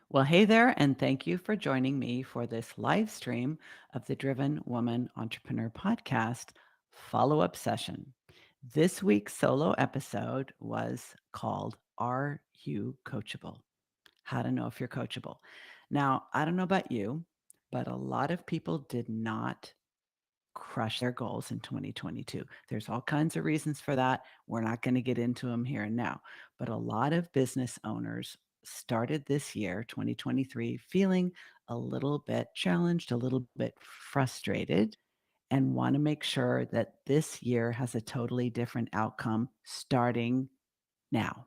Well, hey there, and thank you for joining me for this live stream of the Driven Woman Entrepreneur Podcast follow up session. This week's solo episode was called Are You Coachable? How to know if you're coachable. Now, I don't know about you, but a lot of people did not crush their goals in 2022. There's all kinds of reasons for that. We're not going to get into them here and now. But a lot of business owners started this year, 2023, feeling a little bit challenged, a little bit frustrated, and want to make sure that this year has a totally different outcome starting now.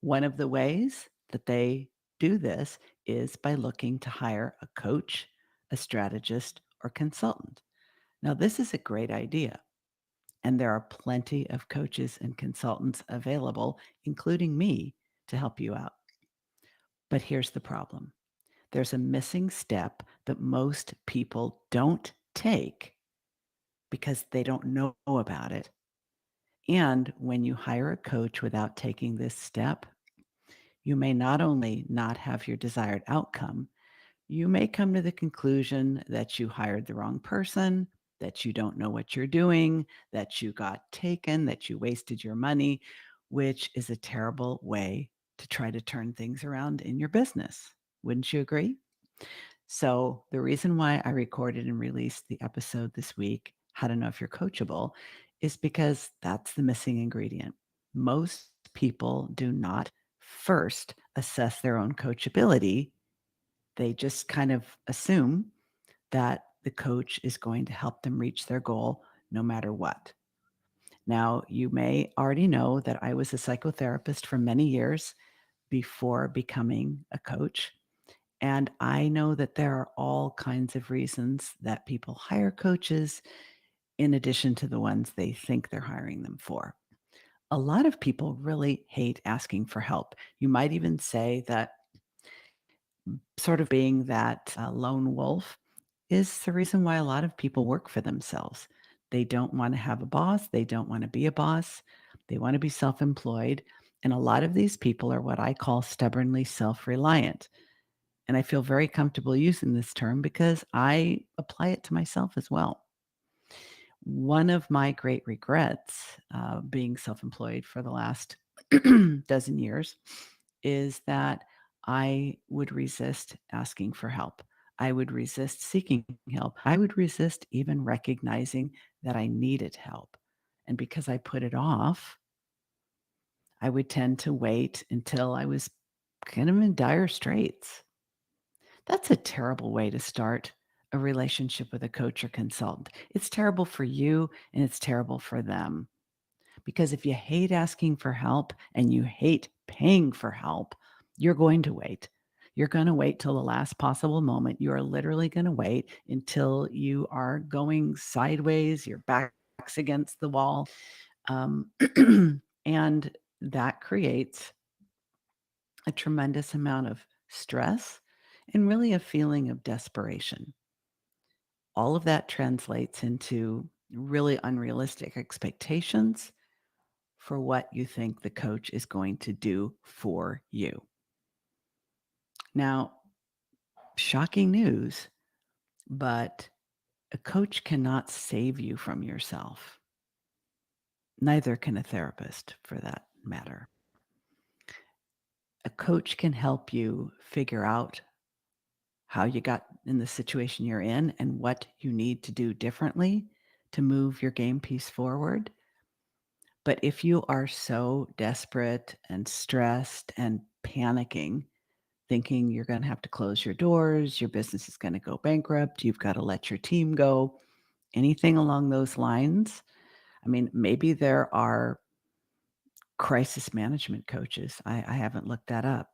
One of the ways that they do this is by looking to hire a coach, a strategist, or consultant. Now, this is a great idea, and there are plenty of coaches and consultants available, including me, to help you out. But here's the problem: there's a missing step that most people don't take because they don't know about it. And when you hire a coach without taking this step, you may not only not have your desired outcome, you may come to the conclusion that you hired the wrong person, that you don't know what you're doing, that you got taken, that you wasted your money, which is a terrible way to try to turn things around in your business. Wouldn't you agree? So, the reason why I recorded and released the episode this week, How to Know If You're Coachable, is because that's the missing ingredient. Most people do not first assess their own coachability. They just kind of assume that the coach is going to help them reach their goal no matter what. Now, you may already know that I was a psychotherapist for many years before becoming a coach. And I know that there are all kinds of reasons that people hire coaches in addition to the ones they think they're hiring them for. A lot of people really hate asking for help. You might even say that sort of being that lone wolf is the reason why a lot of people work for themselves. They don't want to have a boss. They don't want to be a boss. They want to be self employed. And a lot of these people are what I call stubbornly self reliant. And I feel very comfortable using this term because I apply it to myself as well. One of my great regrets being self employed for the last dozen years is that I would resist asking for help. I would resist seeking help. I would resist even recognizing that I needed help. And because I put it off, I would tend to wait until I was kind of in dire straits. That's a terrible way to start a relationship with a coach or consultant. It's terrible for you and it's terrible for them. Because if you hate asking for help and you hate paying for help, you're going to wait. You're going to wait till the last possible moment. You are literally going to wait until you are going sideways, your back's against the wall. Um, and that creates a tremendous amount of stress and really a feeling of desperation. All of that translates into really unrealistic expectations for what you think the coach is going to do for you. Now, shocking news, but a coach cannot save you from yourself. Neither can a therapist, for that matter. A coach can help you figure out how you got in the situation you're in and what you need to do differently to move your game piece forward. But if you are so desperate and stressed and panicking, thinking you're going to have to close your doors, your business is going to go bankrupt, you've got to let your team go, anything along those lines. I mean, maybe there are crisis management coaches. I haven't looked that up,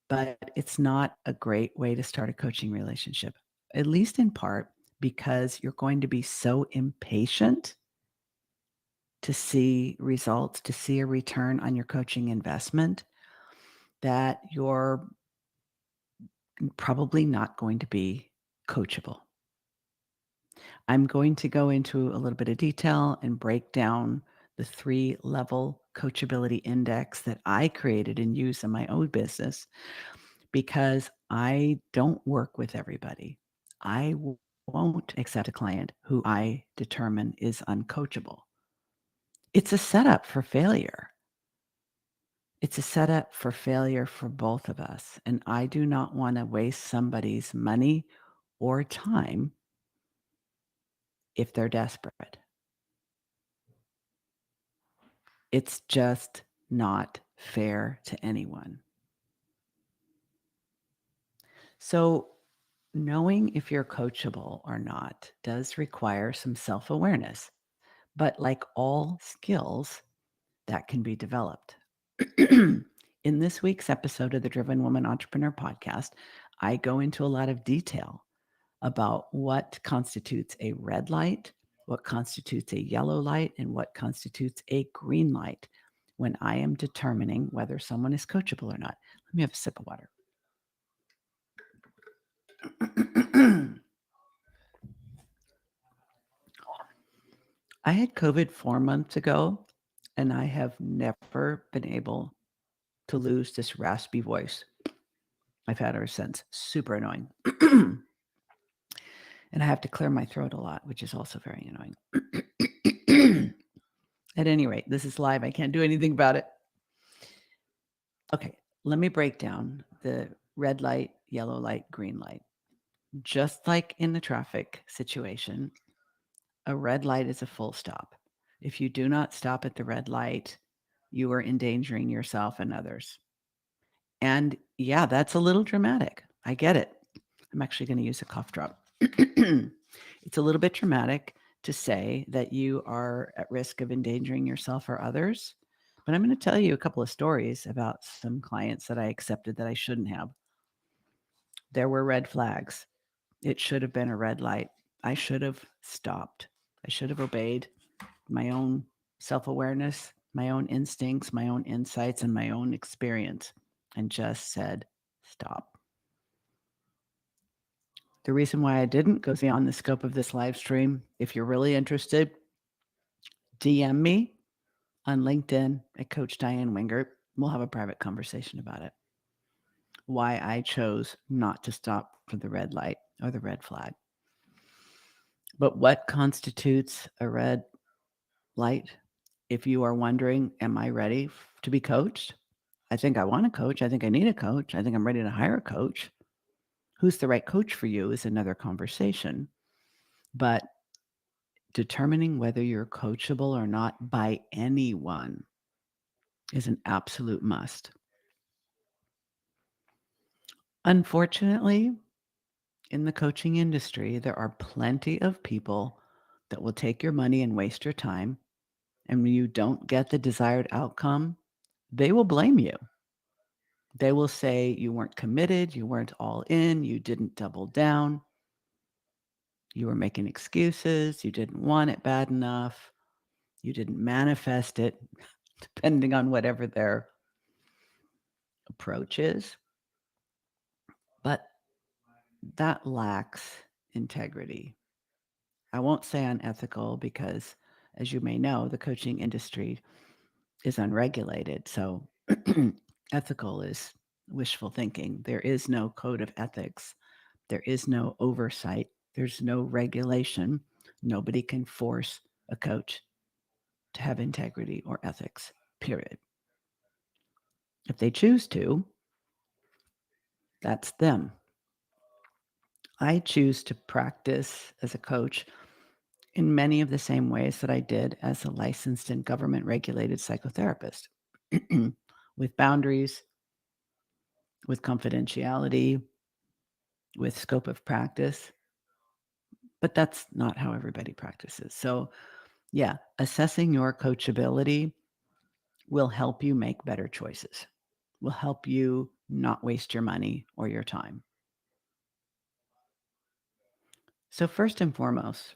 but it's not a great way to start a coaching relationship, at least in part because you're going to be so impatient to see results, to see a return on your coaching investment, that you're probably not going to be coachable. I'm going to go into a little bit of detail and break down the 3-level coachability index that I created and use in my own business because I don't work with everybody. I won't accept a client who I determine is uncoachable. It's a setup for failure. It's a setup for failure for both of us. And I do not want to waste somebody's money or time if they're desperate. It's just not fair to anyone. So, knowing if you're coachable or not does require some self awareness. But like all skills, that can be developed. In this week's episode of the Driven Woman Entrepreneur podcast, I go into a lot of detail about what constitutes a red light, what constitutes a yellow light, and what constitutes a green light when I am determining whether someone is coachable or not. Let me have a sip of water. I had COVID 4 months ago, and I have never been able to lose this raspy voice. I've had ever since. Super annoying. And I have to clear my throat a lot, which is also very annoying. At any rate, this is live. I can't do anything about it. Okay, let me break down the red light, yellow light, green light. Just like in the traffic situation, a red light is a full stop. If you do not stop at the red light, you are endangering yourself and others. And yeah, that's a little dramatic. I get it. I'm actually going to use a cough drop. It's a little bit dramatic to say that you are at risk of endangering yourself or others. But I'm going to tell you a couple of stories about some clients that I accepted that I shouldn't have. There were red flags. It should have been a red light. I should have stopped. I should have obeyed my own self awareness, my own instincts, my own insights, and my own experience, and just said, stop. The reason why I didn't goes beyond the scope of this live stream. If you're really interested, DM me on LinkedIn at Coach Diane Wingert. We'll have a private conversation about it. Why I chose not to stop for the red light or the red flag. But what constitutes a red light? If you are wondering, am I ready to be coached? I think I want a coach. I think I need a coach. I think I'm ready to hire a coach. Who's the right coach for you is another conversation. But determining whether you're coachable or not by anyone is an absolute must. Unfortunately, in the coaching industry, there are plenty of people that will take your money and waste your time. And when you don't get the desired outcome, they will blame you. They will say you weren't committed, you weren't all in, you didn't double down, you were making excuses, you didn't want it bad enough, you didn't manifest it, depending on whatever their approach is. But that lacks integrity. I won't say unethical because, as you may know, the coaching industry is unregulated. So ethical is wishful thinking. There is no code of ethics. There is no oversight. There's no regulation. Nobody can force a coach to have integrity or ethics, period. If they choose to, that's them. I choose to practice as a coach in many of the same ways that I did as a licensed and government regulated psychotherapist with boundaries, with confidentiality, with scope of practice. But that's not how everybody practices. So, yeah, assessing your coachability will help you make better choices, will help you not waste your money or your time. So, first and foremost,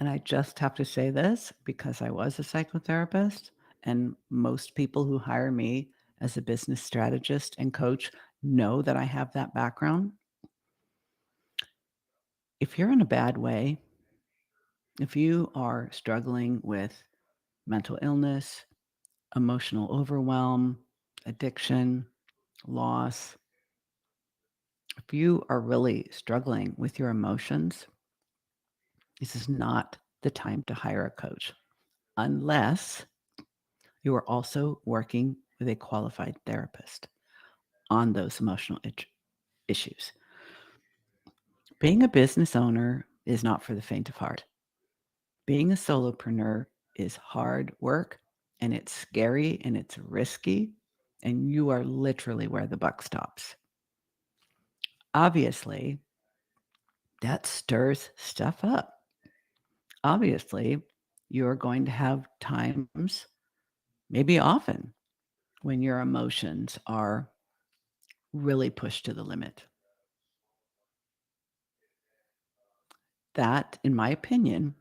and I just have to say this because I was a psychotherapist, and most people who hire me as a business strategist and coach know that I have that background. If you're in a bad way, if you are struggling with mental illness, emotional overwhelm, addiction, loss, If you are really struggling with your emotions, this is not the time to hire a coach unless you are also working with a qualified therapist on those emotional issues. Being a business owner is not for the faint of heart. Being a solopreneur is hard work and it's scary and it's risky, and you are literally where the buck stops. Obviously, that stirs stuff up. Obviously, you're going to have times, maybe often, when your emotions are really pushed to the limit. That, in my opinion,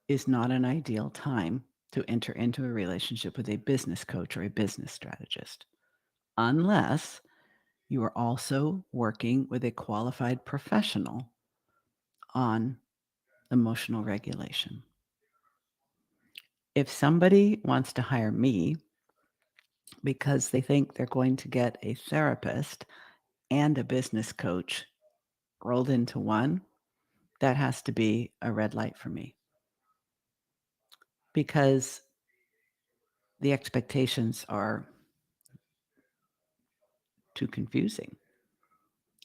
is not an ideal time to enter into a relationship with a business coach or a business strategist, unless you are also working with a qualified professional on emotional regulation. If somebody wants to hire me because they think they're going to get a therapist and a business coach rolled into one, that has to be a red light for me, because the expectations are too confusing.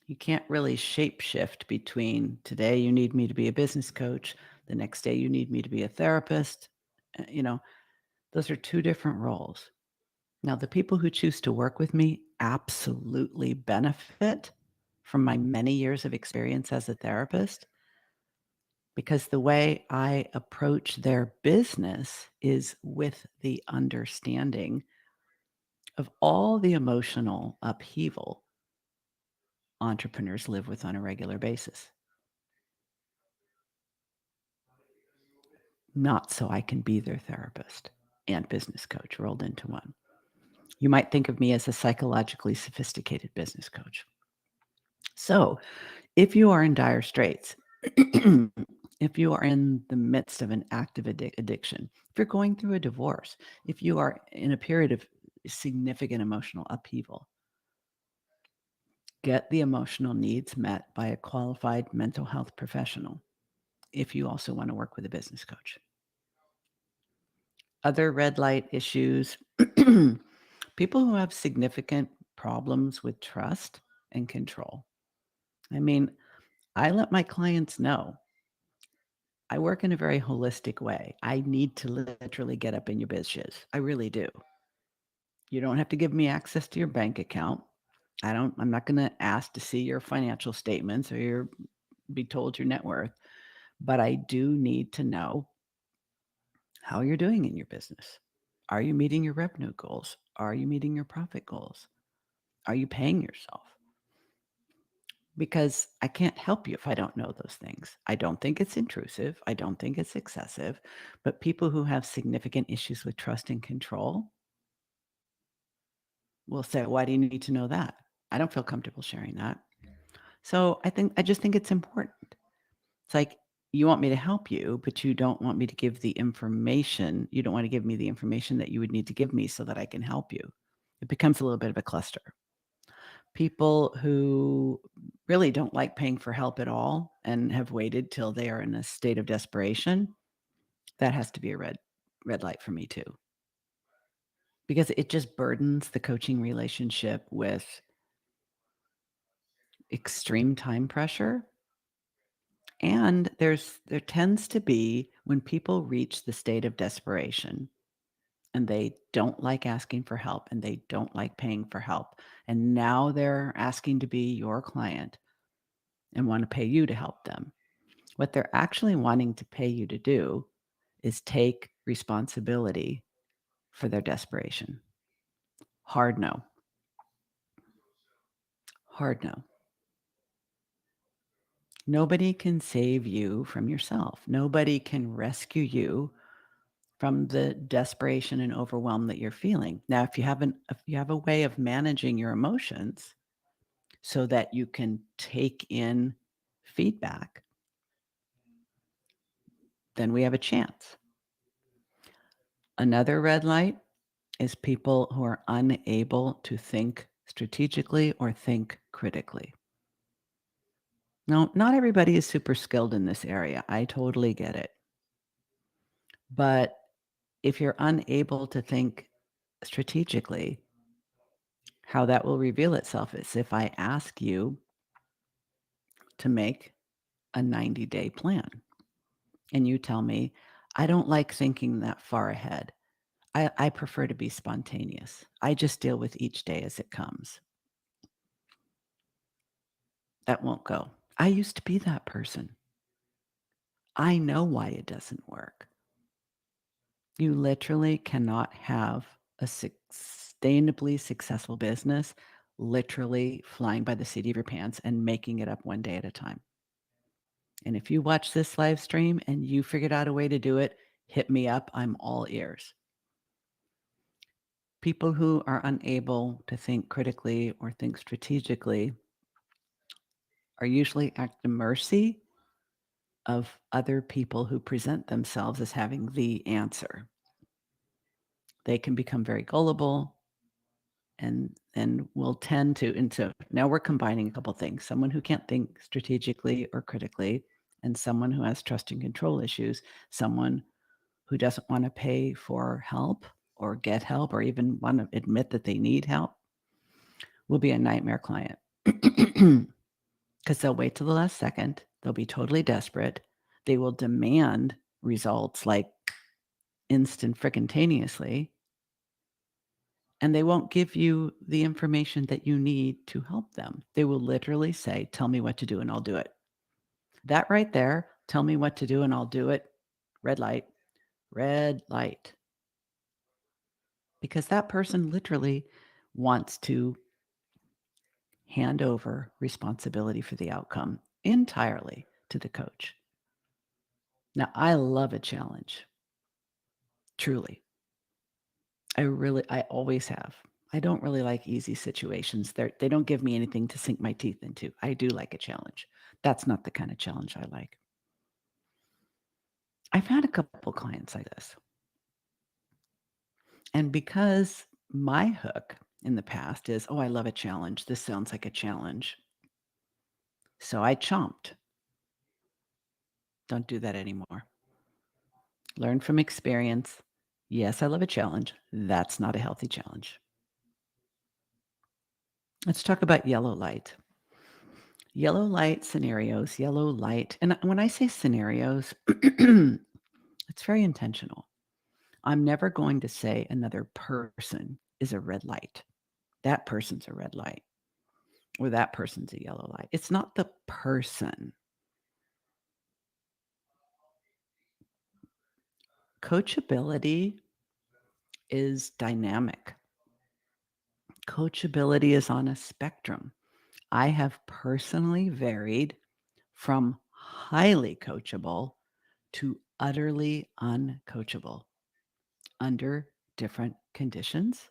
You can't really shape shift between today you need me to be a business coach, the next day you need me to be a therapist. Those are two different roles. Now, the people who choose to work with me absolutely benefit from my many years of experience as a therapist, because the way I approach their business is with the understanding of all the emotional upheaval entrepreneurs live with on a regular basis. Not so I can be their therapist and business coach rolled into one. You might think of me as a psychologically sophisticated business coach. So, if you are in dire straits, if you are in the midst of an active addiction, if you're going through a divorce, if you are in a period of significant emotional upheaval, get the emotional needs met by a qualified mental health professional if you also want to work with a business coach. Other red light issues, people who have significant problems with trust and control. I mean, I let my clients know I work in a very holistic way. I need to literally get up in your biz shiz. I really do. You don't have to give me access to your bank account. I'm not going to ask to see your financial statements or be told your net worth, but I do need to know how you're doing in your business. Are you meeting your revenue goals? Are you meeting your profit goals? Are you paying yourself? Because I can't help you if I don't know those things. I don't think it's intrusive. I don't think it's excessive. But people who have significant issues with trust and control will say, why do you need to know that? I don't feel comfortable sharing that. So I just think it's important. It's like, you want me to help you, but you don't want me to give the information. You don't want to give me the information that you would need to give me so that I can help you. It becomes a little bit of a cluster. People who really don't like paying for help at all and have waited till they are in a state of desperation, that has to be a red light for me too. Because it just burdens the coaching relationship with extreme time pressure. And there tends to be, when people reach the state of desperation and they don't like asking for help and they don't like paying for help, and now they're asking to be your client and want to pay you to help them. What they're actually wanting to pay you to do is take responsibility for their desperation. Hard no. Hard no. Nobody can save you from yourself. Nobody can rescue you from the desperation and overwhelm that you're feeling. Now, if you have a way of managing your emotions so that you can take in feedback, then we have a chance. Another red light is people who are unable to think strategically or think critically. No, not everybody is super skilled in this area. I totally get it. But if you're unable to think strategically, how that will reveal itself is if I ask you to make a 90-day plan and you tell me, I don't like thinking that far ahead. I prefer to be spontaneous. I just deal with each day as it comes. That won't go. I used to be that person. I know why it doesn't work. You literally cannot have a sustainably successful business literally flying by the seat of your pants and making it up one day at a time. And if you watch this live stream and you figured out a way to do it, hit me up. I'm all ears. People who are unable to think critically or think strategically are usually at the mercy of other people who present themselves as having the answer. They can become very gullible and will tend to, and so now we're combining a couple things. Someone who can't think strategically or critically, and someone who has trust and control issues, someone who doesn't want to pay for help or get help or even want to admit that they need help will be a nightmare client. Because they'll wait till the last second. They'll be totally desperate. They will demand results like instant frickintaneously. And they won't give you the information that you need to help them. They will literally say, tell me what to do and I'll do it. That right there, tell me what to do and I'll do it. Red light, red light. Because that person literally wants to hand over responsibility for the outcome entirely to the coach. Now, I love a challenge, truly. I always have. I don't really like easy situations. They don't give me anything to sink my teeth into. I do like a challenge. That's not the kind of challenge I like. I've had a couple clients like this. And because my hook in the past is, oh, I love a challenge. This sounds like a challenge. So I chomped. Don't do that anymore. Learn from experience. Yes, I love a challenge. That's not a healthy challenge. Let's talk about yellow light. Yellow light scenarios, yellow light. And when I say scenarios, it's very intentional. I'm never going to say another person is a red light. That person's a red light, or that person's a yellow light. It's not the person. Coachability is dynamic. Coachability is on a spectrum. I have personally varied from highly coachable to utterly uncoachable under different conditions,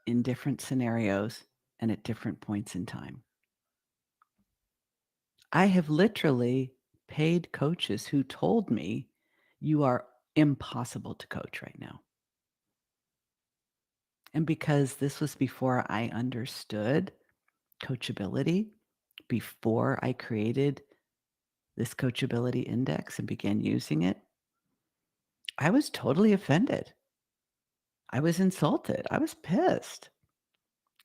in different scenarios, and at different points in time. I have literally paid coaches who told me, you are impossible to coach right now. And because this was before I understood coachability, before I created this coachability index and began using it, I was totally offended. I was insulted. I was pissed.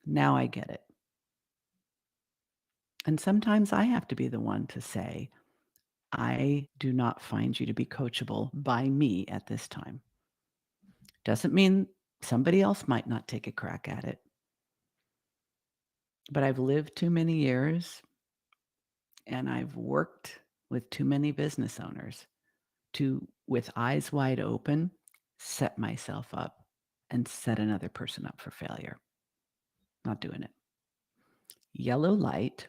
Now I get it. And sometimes I have to be the one to say, I do not find you to be coachable by me at this time. Doesn't mean somebody else might not take a crack at it. But I've lived too many years and I've worked with too many business owners to, with eyes wide open, set myself up and set another person up for failure. Not doing it. Yellow light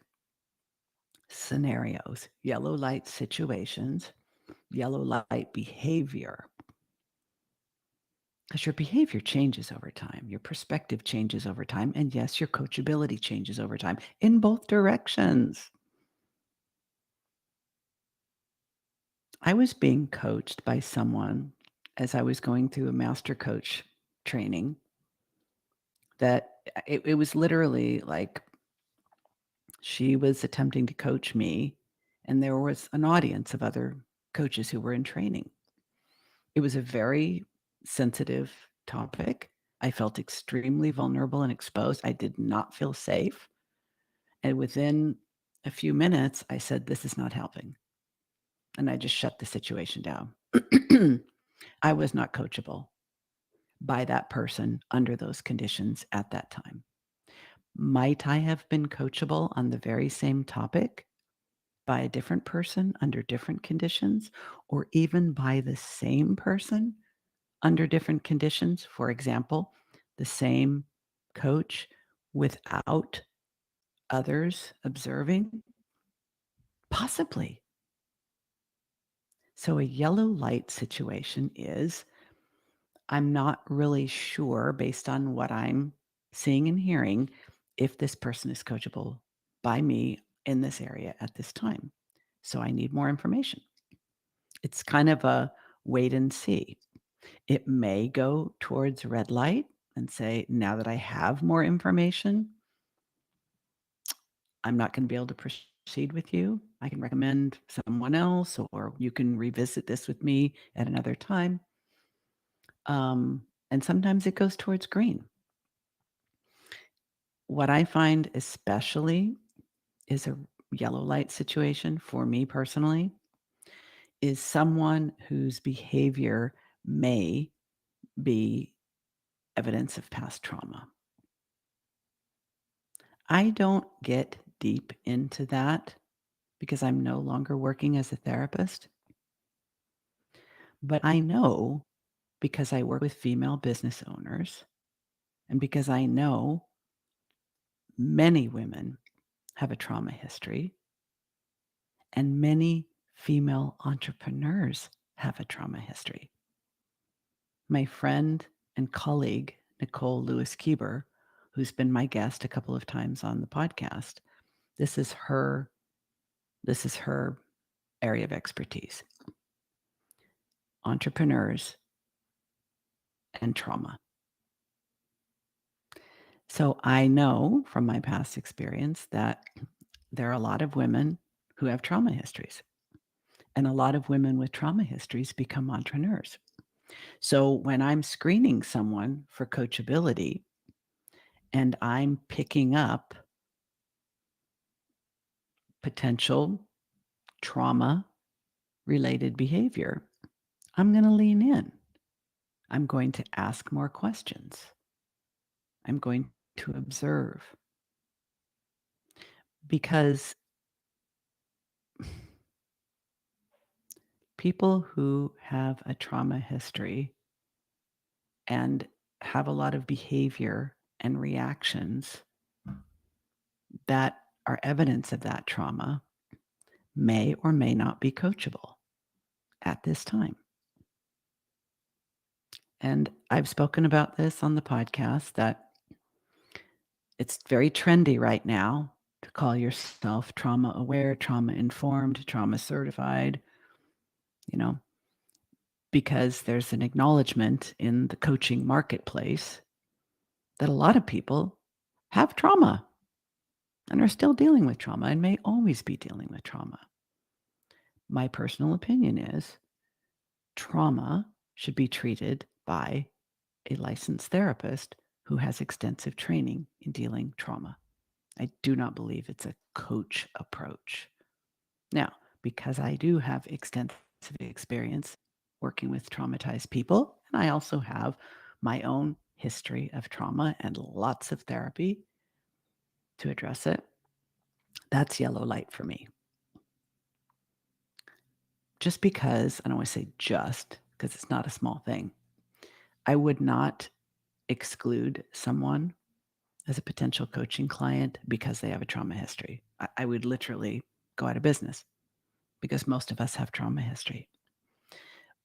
scenarios, yellow light situations, yellow light behavior. Because your behavior changes over time, your perspective changes over time, and yes, your coachability changes over time in both directions. I was being coached by someone as I was going through a master coach training that it was literally like She was attempting to coach me, and there was an audience of other coaches who were in training. It was a very sensitive topic. I felt extremely vulnerable and exposed. I did not feel safe. And within a few minutes, I said, "This is not helping." And I just shut the situation down. I was not coachable by that person under those conditions at that time. Might I have been coachable on the very same topic by a different person under different conditions, or even by the same person under different conditions? For example, the same coach without others observing? Possibly. So a yellow light situation is I'm not really sure based on what I'm seeing and hearing if this person is coachable by me in this area at this time. So I need more information. It's kind of a wait and see. It may go towards red light and say, now that I have more information, I'm not going to be able to proceed with you. I can recommend someone else, or you can revisit this with me at another time. And sometimes it goes towards green. What I find especially is a yellow light situation for me personally is someone whose behavior may be evidence of past trauma. I don't get deep into that because I'm no longer working as a therapist, but I know because I work with female business owners and because I know many women have a trauma history and many female entrepreneurs have a trauma history. My friend and colleague, Nicole Lewis Keeber, who's been my guest a couple of times on the podcast, this is her area of expertise. Entrepreneurs and trauma. So I know from my past experience that there are a lot of women who have trauma histories, and a lot of women with trauma histories become entrepreneurs. So when I'm screening someone for coachability and I'm picking up potential trauma related behavior, I'm going to lean in. I'm going to ask more questions. I'm going to observe because people who have a trauma history and have a lot of behavior and reactions that are evidence of that trauma may or may not be coachable at this time. And I've spoken about this on the podcast that it's very trendy right now to call yourself trauma aware, trauma informed, trauma certified, you know, because there's an acknowledgement in the coaching marketplace that a lot of people have trauma and are still dealing with trauma and may always be dealing with trauma. My personal opinion is trauma should be treated by a licensed therapist who has extensive training in dealing trauma. I do not believe it's a coach approach. Now, because I do have extensive experience working with traumatized people, and I also have my own history of trauma and lots of therapy to address it, that's yellow light for me. Just because, I don't want to say just, because it's not a small thing, I would not exclude someone as a potential coaching client because they have a trauma history. I would literally go out of business because most of us have trauma history.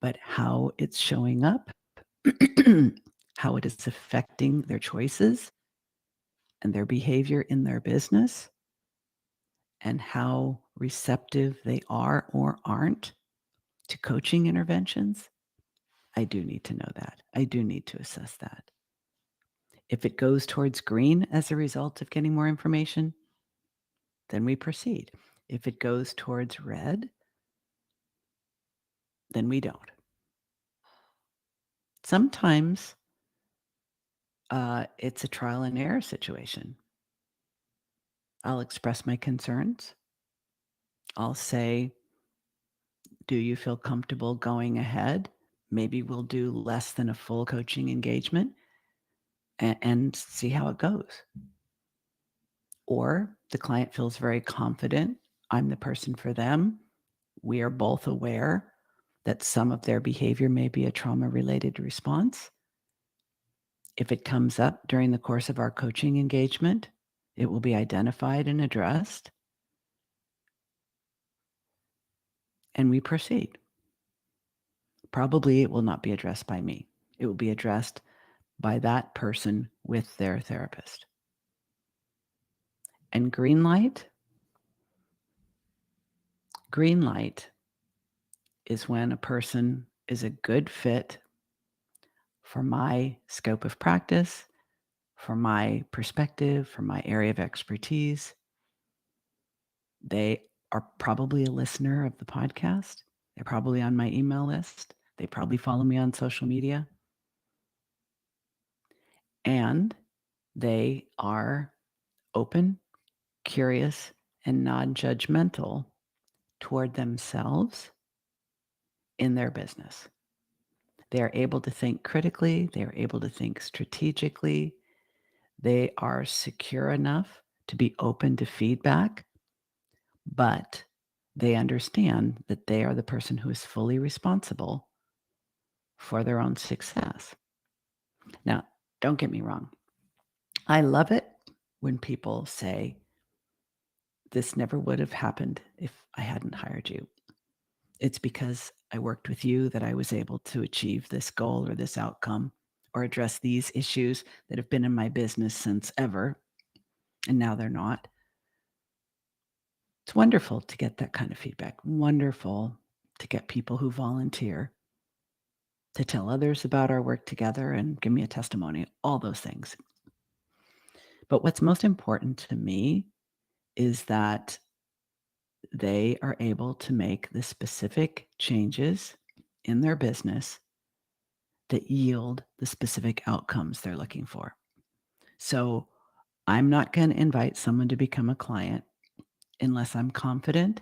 But how it's showing up, how it is affecting their choices and their behavior in their business, and how receptive they are or aren't to coaching interventions, I do need to know that. I do need to assess that. If it goes towards green as a result of getting more information, then we proceed. If it goes towards red, then we don't. Sometimes it's a trial and error situation. I'll express my concerns. I'll say, do you feel comfortable going ahead? Maybe we'll do less than a full coaching engagement and see how it goes. Or the client feels very confident. I'm the person for them. We are both aware that some of their behavior may be a trauma-related response. If it comes up during the course of our coaching engagement, it will be identified and addressed, and we proceed. Probably it will not be addressed by me. It will be addressed by that person with their therapist. And green light is when a person is a good fit for my scope of practice, for my perspective, for my area of expertise. They are probably a listener of the podcast. They're probably on my email list. They probably follow me on social media. And they are open, curious, and non-judgmental toward themselves in their business. They are able to think critically. They are able to think strategically. They are secure enough to be open to feedback, but they understand that they are the person who is fully responsible for their own success. Now, don't get me wrong. I love it when people say, this never would have happened if I hadn't hired you. It's because I worked with you that I was able to achieve this goal or this outcome or address these issues that have been in my business since ever, and now they're not. It's wonderful to get that kind of feedback. Wonderful to get people who volunteer to tell others about our work together and give me a testimony, all those things. But what's most important to me is that they are able to make the specific changes in their business that yield the specific outcomes they're looking for. So I'm not going to invite someone to become a client unless I'm confident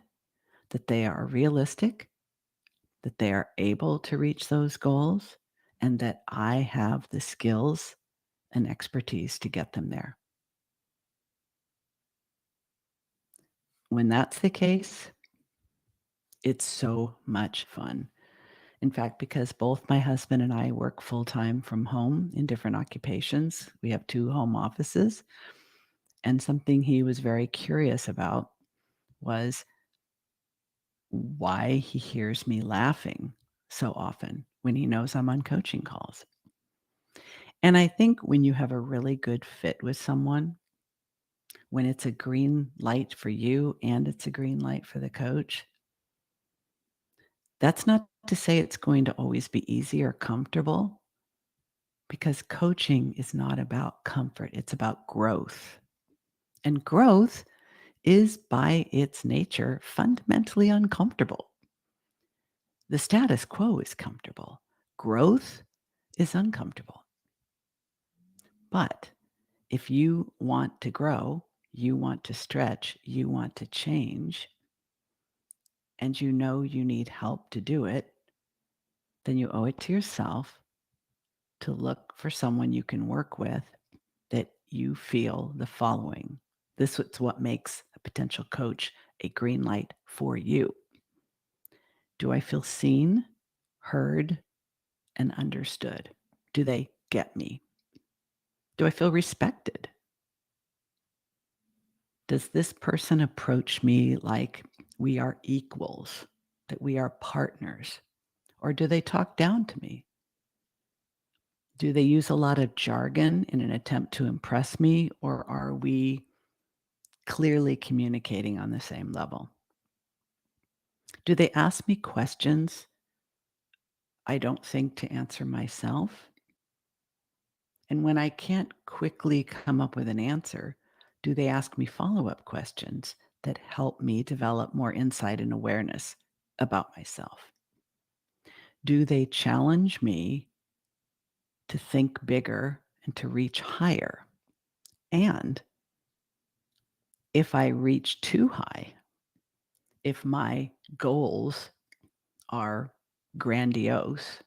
that they are realistic, that they are able to reach those goals, and that I have the skills and expertise to get them there. When that's the case, it's so much fun. In fact, because both my husband and I work full-time from home in different occupations, we have 2 home offices, and something he was very curious about was why he hears me laughing so often when he knows I'm on coaching calls. And I think when you have a really good fit with someone, when it's a green light for you and it's a green light for the coach, that's not to say it's going to always be easy or comfortable, because coaching is not about comfort, it's about growth. And growth is by its nature fundamentally uncomfortable. The status quo is comfortable. Growth is uncomfortable. But if you want to grow, you want to stretch, you want to change, and you know you need help to do it, then you owe it to yourself to look for someone you can work with that you feel the following. This is what makes a potential coach a green light for you. Do I feel seen, heard, and understood? Do they get me? Do I feel respected? Does this person approach me like we are equals, that we are partners? Or do they talk down to me? Do they use a lot of jargon in an attempt to impress me, or are we clearly communicating on the same level? Do they ask me questions I don't think to answer myself? And when I can't quickly come up with an answer, do they ask me follow-up questions that help me develop more insight and awareness about myself? Do they challenge me to think bigger and to reach higher? And if I reach too high, if my goals are grandiose,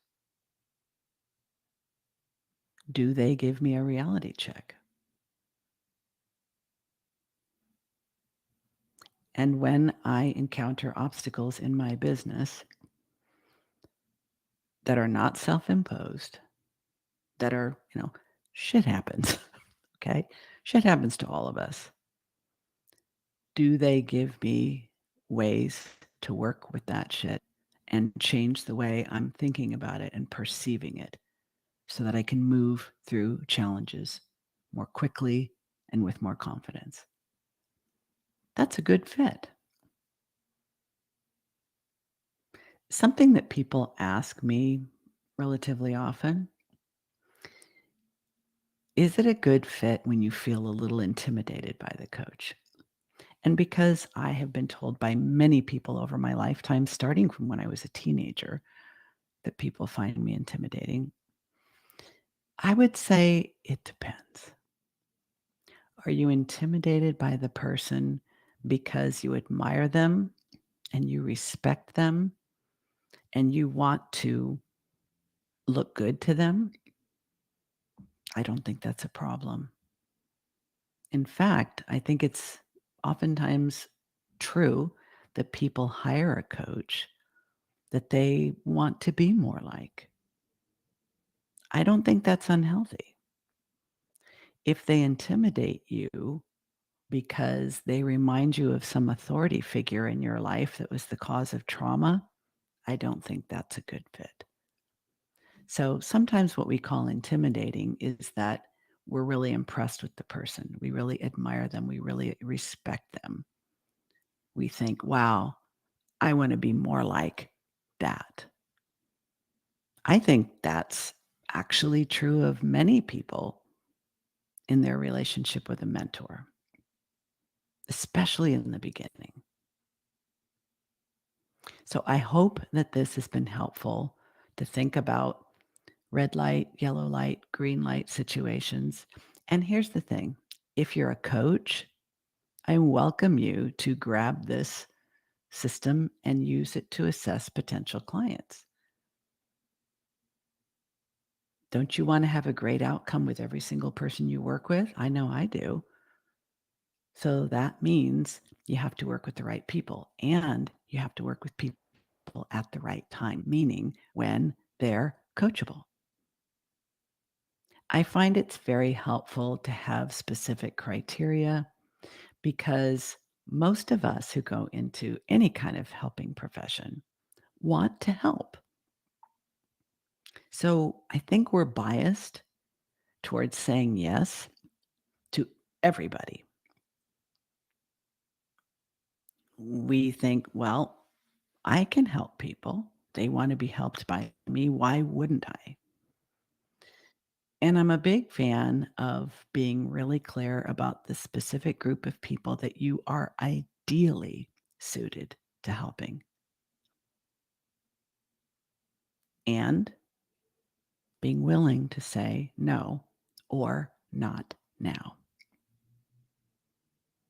do they give me a reality check? And when I encounter obstacles in my business that are not self imposed, that are, shit happens, okay? Shit happens to all of us. Do they give me ways to work with that shit and change the way I'm thinking about it and perceiving it so that I can move through challenges more quickly and with more confidence? That's a good fit. Something that people ask me relatively often, is it a good fit when you feel a little intimidated by the coach? And because I have been told by many people over my lifetime, starting from when I was a teenager, that people find me intimidating, I would say it depends. Are you intimidated by the person because you admire them and you respect them and you want to look good to them? I don't think that's a problem. In fact, I think it's oftentimes true that people hire a coach that they want to be more like. I don't think that's unhealthy. If they intimidate you because they remind you of some authority figure in your life that was the cause of trauma, I don't think that's a good fit. So sometimes what we call intimidating is that we're really impressed with the person. We really admire them. We really respect them. We think, wow, I want to be more like that. I think that's actually true of many people in their relationship with a mentor, especially in the beginning. So I hope that this has been helpful to think about red light, yellow light, green light situations. And here's the thing, if you're a coach, I welcome you to grab this system and use it to assess potential clients. Don't you want to have a great outcome with every single person you work with? I know I do. So that means you have to work with the right people and you have to work with people at the right time, meaning when they're coachable. I find it's very helpful to have specific criteria because most of us who go into any kind of helping profession want to help. So I think we're biased towards saying yes to everybody. We think, well, I can help people. They want to be helped by me. Why wouldn't I? And I'm a big fan of being really clear about the specific group of people that you are ideally suited to helping and being willing to say no or not now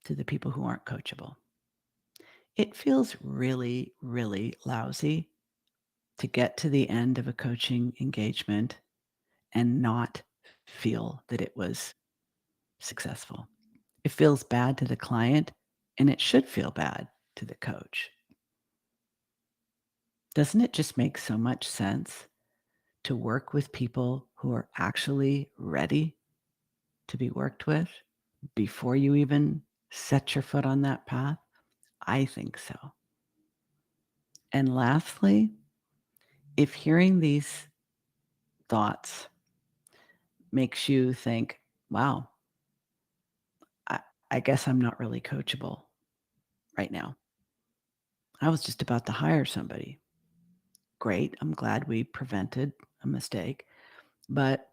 to the people who aren't coachable. It feels really, really lousy to get to the end of a coaching engagement and not feel that it was successful. It feels bad to the client, and it should feel bad to the coach. Doesn't it just make so much sense to work with people who are actually ready to be worked with before you even set your foot on that path? I think so. And lastly, if hearing these thoughts makes you think, wow, I, I guess I'm not really coachable right now. I was just about to hire somebody. Great. I'm glad we prevented a mistake. But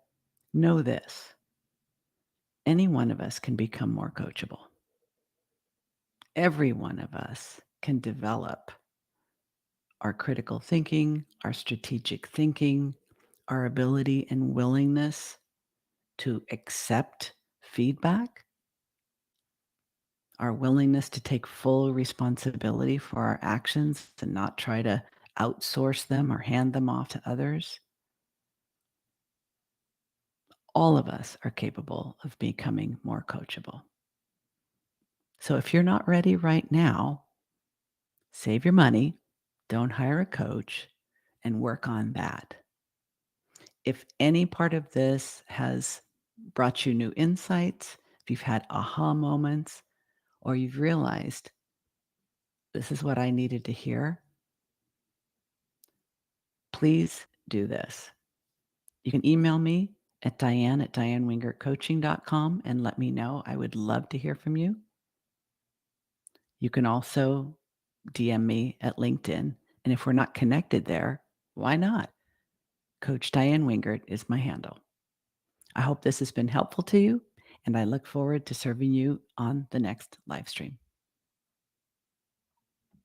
know this, any one of us can become more coachable. Every one of us can develop our critical thinking, our strategic thinking, our ability and willingness to accept feedback, our willingness to take full responsibility for our actions and not try to outsource them or hand them off to others. All of us are capable of becoming more coachable. So if you're not ready right now, save your money, don't hire a coach, and work on that. If any part of this has brought you new insights, if you've had aha moments, or you've realized this is what I needed to hear, please do this. You can email me at diane@dianewingertcoaching.com and let me know. I would love to hear from you. You can also DM me at LinkedIn. And if we're not connected there, why not? Coach Diane Wingert is my handle. I hope this has been helpful to you, and I look forward to serving you on the next live stream.